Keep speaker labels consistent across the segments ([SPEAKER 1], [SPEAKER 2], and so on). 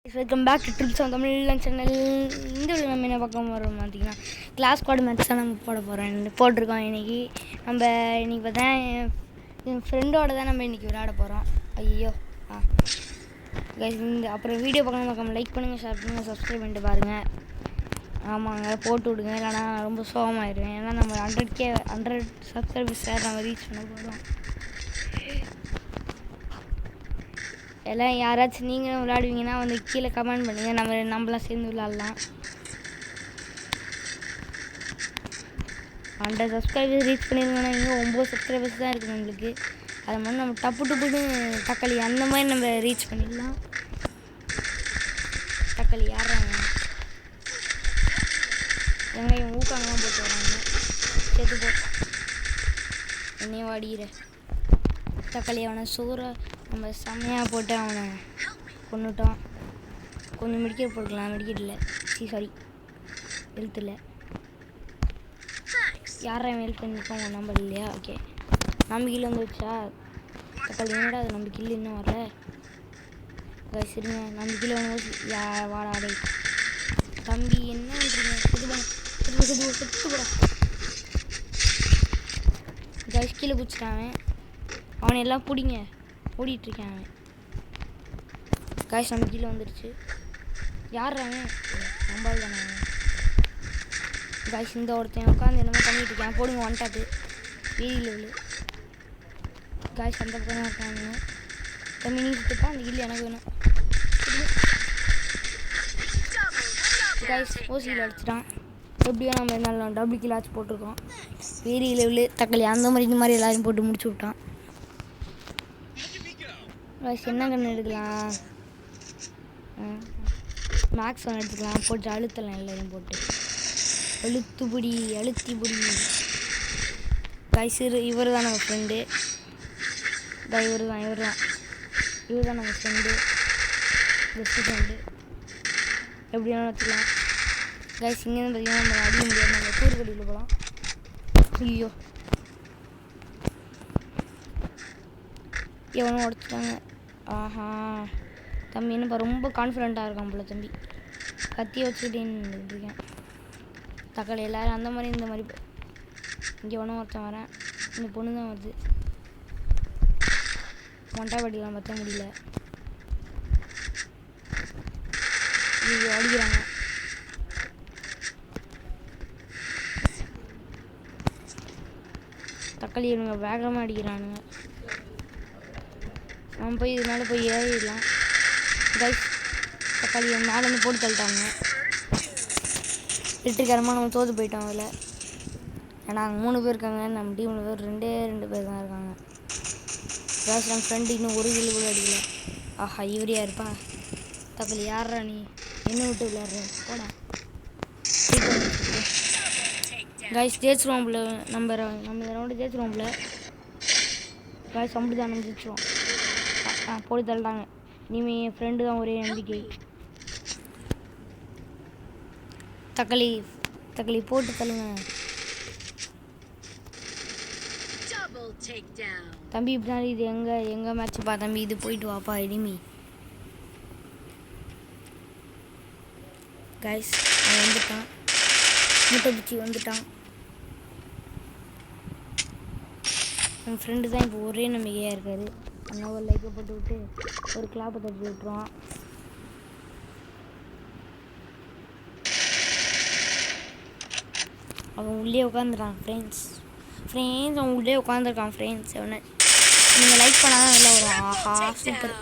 [SPEAKER 1] Welcome back to trips on Tamil channel. இந்த video நம்ம என்ன பார்க்க போகிறோம் பார்த்தீங்கன்னா, கிளாஸ் ஸ்குவாட் மேட்ச் தான் நம்ம போட்டிருக்கோம். நம்ம இன்றைக்கி பார்த்தா என் ஃப்ரெண்டோட தான் நம்ம இன்றைக்கி விளையாட போகிறோம். ஐயோ இந்த அப்புறம் வீடியோ பார்க்காம லைக் பண்ணுங்கள், ஷேர் பண்ணுங்கள், சப்ஸ்கிரைப் பண்ணிட்டு பாருங்கள். ஆமாங்க, போட்டு விடுங்க, இல்லைனா ரொம்ப சோகமாயிடுவேன். ஏன்னா நம்ம 100 சப்ஸ்கிரைபர்ஸ் நம்ம ரீச் பண்ண போகிறோம். எல்லாம் யாராச்சும் நீங்களும் விளையாடுவீங்கன்னா வந்து கீழே கமெண்ட் பண்ணுங்கள், நம்மளாம் சேர்ந்து விளையாடலாம். 100 சப்ஸ்கிரைபர்ஸ் ரீச் பண்ணியிருந்தோன்னா இங்கே 9 சப்ஸ்கிரைபர்ஸ் தான் இருக்குது நம்மளுக்கு. அது மாதிரி நம்ம டப்புன்னு தக்காளி அந்த மாதிரி நம்ம ரீச் பண்ணிடலாம். தக்காளி யாராங்க வெங்காயம் ஊக்காங்கலாம் போட்டு வராங்க. சேர்த்து போ என்னையும் வாடிக்கிற தக்காளி. அவனை சோறை நம்ம செம்மையாக போட்டு அவனை கொண்டுட்டோம். கொஞ்சம் மெடிக்கெட் போட்டுக்கலாம், மெடிக்கெட் இல்லை, சாரி ஹெல்த் இல்லை. யாரையும் ஹெல்ப் பண்ணிருக்கோம் உங்கள் நம்பர் இல்லையா? ஓகே, நம்பிக்கையில் வந்து வச்சா தக்காளி என்னடா அது நம்பிக்கையில் இன்னும் வரல. சரிங்க, நம்பிக்கையில் வந்து வாடாடே தம்பி என்ன பண்ணுறீங்க? செத்துக்கூட கைஸ் கீழே பிடிச்சிட்டான். அவனை எல்லாம் பிடிங்க, ஓடிட்டுருக்கேன் அவன். காய்ஸ் நம்ம கீழே வந்துடுச்சு. யார்றாங்க? நம்பால் தானே காய்ஸ். இந்த ஒருத்தன் உட்காந்து என்னமோ பண்ணிகிட்டு இருக்கேன். போடுங்க ஒன் டாப்பு வீதி லெவலு. காய்ஸ் அந்த பக்கம் இருக்காங்க. தம்பி நீ சுட்டுப்பா, அந்த கில்லு எனக்கு வேணும். காய்ஸ் ஓசியில் அடிச்சிட்டான். எப்படியோ நம்ம இருந்தாலும் டபுள் கில்லாச்சு போட்டிருக்கோம். வீதி லெவலு தக்காளி அந்த மாதிரி இந்த மாதிரி எல்லாரையும் போட்டு முடிச்சு விட்டான். என்ன கண்ணு எடுக்கலாம்? மேக்ஸ் ஒன்று எடுத்துக்கலாம். போட்டு அழுத்தலாம், எல்லாரையும் போட்டு அழுத்தி பிடி. கைஸ் இவர் தான் நம்ம ஃப்ரெண்டு. இவர் தான் நம்ம ஃப்ரெண்டு, பெஸ்ட்டு ஃப்ரெண்டு. எப்படி வேணாலும் வச்சுக்கலாம். கைஸ் இங்கேருந்து பார்த்தீங்கன்னா நம்ம அடிக்க முடியாது, நம்ம கூறுகடியில் போகலாம். ஐயோ எவனும் உடச்சிட்டாங்க. ஆஹா தம்பி என்னப்பா ரொம்ப கான்ஃபிடெண்ட்டாக இருக்கான் போல தம்பி. கத்தியை வச்சுக்கிட்டே நின்றுட்டுருக்கேன். தக்காளி எல்லோரும் அந்த மாதிரி இந்த மாதிரி. இங்கே ஒன்றும் ஒருத்தன் வரேன். இந்த பொண்ணு தான் வருது. மொட்டைப்பாட்டிலாம் பற்ற முடியல. இது அடிக்கிறாங்க. தக்காளி இவங்க வேகமாக அடிக்கிறானுங்க. நம்ம போய் இதனால போய் ஏறிடலாம். கைஸ் தக்காளி மேலேருந்து போட்டு தள்ளிட்டாங்க. வெற்றிகரமாக நம்ம தோற்று போயிட்டோம் அதில். ஏன்னா அங்கே 3 பேர் இருக்காங்க, நம்ம டீமில் பேர் 2 பேர் தான் இருக்காங்க. கைஸ் நம்ம ஃப்ரெண்டு இன்னும் ஒரு கில்லு கூட அடிக்கல. ஆஹா இவரியா இருப்பா? தக்காளி யாரா நீ என்ன விட்டு விளையாடுற? போடா. கைஸ் ஜெயிச்சிருவோம்ல, நம்ம ரவுண்டு ஜெயிச்சிருவோம்ல. கைஸ் அப்படி தான் நம்ம ஜெயிச்சிருவோம். போட்டு தள்ளிட்டாங்க. இனிமேல் என் ஃப்ரெண்டு தான் ஒரே நம்பிக்கை. தக்காளி போட்டு தள்ளுங்க தம்பி. இப்படினால இது எங்கள் மேட்ச்சுப்பா தம்பி. இது போயிட்டு வாப்பா இனிமே. கைஸ் அவன் வந்துட்டான், மூட்டை பிடிச்சி வந்துட்டான். என் ஃப்ரெண்டு தான் இப்போ ஒரே நம்பிக்கையாக இருக்காரு. அதனால் ஒரு லைக்கை போட்டு விட்டு ஒரு கிளாப்பை தட்டி விட்டுருவான். அவன் உள்ளே உட்காந்துட்டான். ஃப்ரெண்ட்ஸ் அவன் உள்ளே உட்காந்துருக்கான். ஃப்ரெண்ட்ஸ் அவனை நீங்கள் லைக் பண்ணாதான் வெளில வரும். ஆஹா சூப்பர்,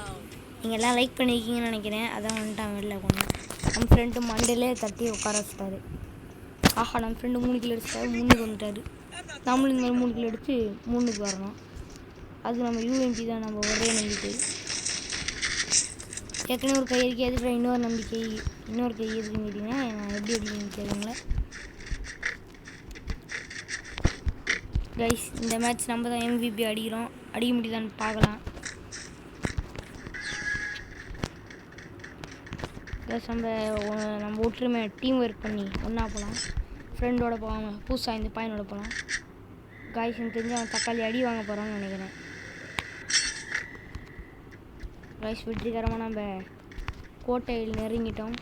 [SPEAKER 1] நீங்கள் எல்லாம் லைக் பண்ணியிருக்கீங்கன்னு நினைக்கிறேன். அதான் வந்துட்டான் வெளில கொண்டு. நம்ம ஃப்ரெண்டு மண்டையிலே தட்டி உட்கார வச்சுட்டாரு. ஆஹா நம்ம ஃப்ரெண்டு 3 கிலோ அடிச்சிட்டாரு, 3க்கு வந்துட்டாரு. நம்மளும் இந்த மாதிரி 3 கிலோ அடித்து 3க்கு வரணும். அது நம்ம யூஎம்பி தான் நம்ம ஒரே நம்பிக்கை. ஏற்கனவே ஒரு கை இருக்கு, எதுக்கு இன்னொரு கை இருக்குன்னு கேட்டிங்கன்னா நான் எப்படி அடிக்கணும்னு கேளுங்களே. கைஸ் இந்த மேட்ச் நம்ம தான் MVP அடிக்கிறோம். அடிக்க முடியுதான்னு பார்க்கலாம். கைஸ் நம்ம ஒற்றுமை டீம் ஒர்க் பண்ணி ஒன்றா போகலாம். ஃப்ரெண்டோட போவாங்க, புதுசாக இந்த பையனோட போகலாம். கைஸ் எனக்கு தெரிஞ்சு அவன் தக்காளி அடி வாங்க போகிறான்னு நினைக்கிறேன். கைஸ் வெற்றிகரமாக நம்ம கோட்டையில் நெருங்கிட்டோம்.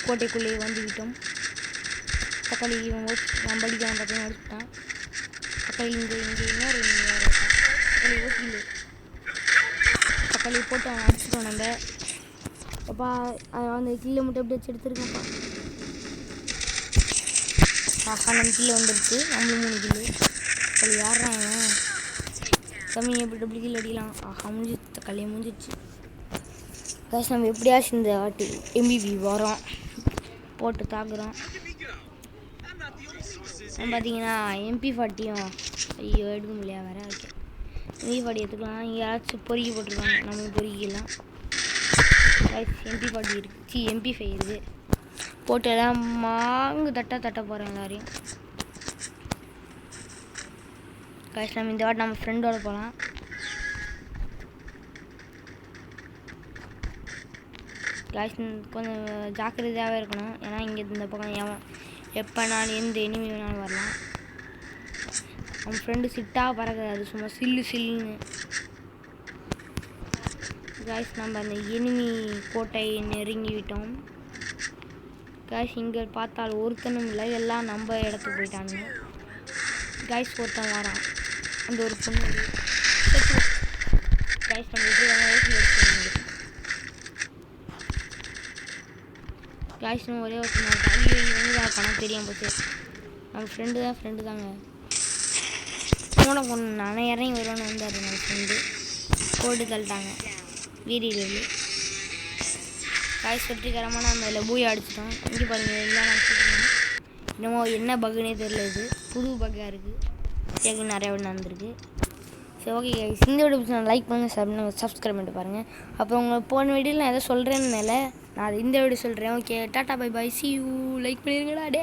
[SPEAKER 1] கோட்டைக்குள்ளே வந்துவிட்டோம். தக்காளி நம்படிக்கான பார்த்தீங்கன்னா அடிச்சுட்டான். தக்காளி இங்கே இன்னொரு தக்காளி ஓட்டில் தக்காளி போட்டு அவன் அடிச்சுட்டோம் நம்ம. அப்பா அந்த கில்லை மட்டும் எப்படி வச்சு எடுத்துருக்கோம்ப்பா. நம்ம கில்லை வந்துடுச்சு. நம்மளும் 3 கில்லு. தக்காளி யாடுறாங்க கம்மி எப்படி டபுள் கில் அடிக்கலாம். முடிஞ்சிச்சு. தக்காளி முடிஞ்சிச்சு. காசு நம்ம எப்படியாச்சும் இந்த வாட்டி MVP வரோம் போட்டு தாக்குறோம். பார்த்தீங்கன்னா MP40 ஐயோ எடுக்க முடியாது வேறு. ஓகே MP40 எடுத்துக்கலாம். இங்கே யாராச்சும் பொறுக்கி போட்டிருக்காங்க. நம்ம பொறுக்கிக்கலாம். MP40 இருக்கு. MP5 இருக்குது. போட்டு எல்லாம் மாங்கு தட்ட போகிறேன் எல்லாரையும். காசு நம்ம இந்த வாட்டி நம்ம ஃப்ரெண்டோட போகலாம். காசு கொஞ்சம் ஜாக்கிரதையாகவே இருக்கணும். ஏன்னா இங்கே இந்த பக்கம் எப்போனாலும் எந்த எனிமி வேணாலும் வரலாம். நம்ம ஃப்ரெண்டு சிட்டாக பறக்கிறாரு சும்மா சில்லுன்னு. காய்ஸ் நம்ம அந்த எனிமி கோட்டையை நெருங்கி விட்டோம். காய்ஸ் இங்கே பார்த்தால் ஒருத்தனும் இல்லை, எல்லாம் நம்ம இடத்துக்கு போயிட்டானுங்க. காய்ஸ் ஒருத்தன் வரான். அந்த ஒரு பொண்ணு காய்ஸ் நம்ம காய்ஸ்னு ஒரே ஒருத்தன் ஐயோ வந்து பணம் தெரியாமல் போச்சு. நம்ம ஃப்ரெண்டு தாங்க போன பொண்ணு நானே இறங்கி வருவான்னு வந்தார். நம்ம ஃப்ரெண்டு போட்டு தள்ளிட்டாங்க வீடியில். காய்ஸ் வெற்றிகரமாக நம்ம இதில் பூயை அடிச்சிட்டோம். இங்கே பாருங்கள் எல்லாம் நினச்சிட்டோம். இன்னமோ என்ன பக்குனே தெரியல. இது புது பக்காக இருக்குது. கேட்க நிறையா விட நடந்திருக்கு. சரி ஓகே கைஸ், இந்த வீடியோ லைக் பண்ணுங்கள், சப்ஸ்கிரைப் பண்ணிட்டு பாருங்கள். அப்புறம் உங்களை போன வீடியோவில் நான் எதை சொல்கிறேன்னு நான் அதை இந்த வீடியோ சொல்கிறேன். Okay tata bye bye, see you. Like பண்ணிடுங்கடா டே.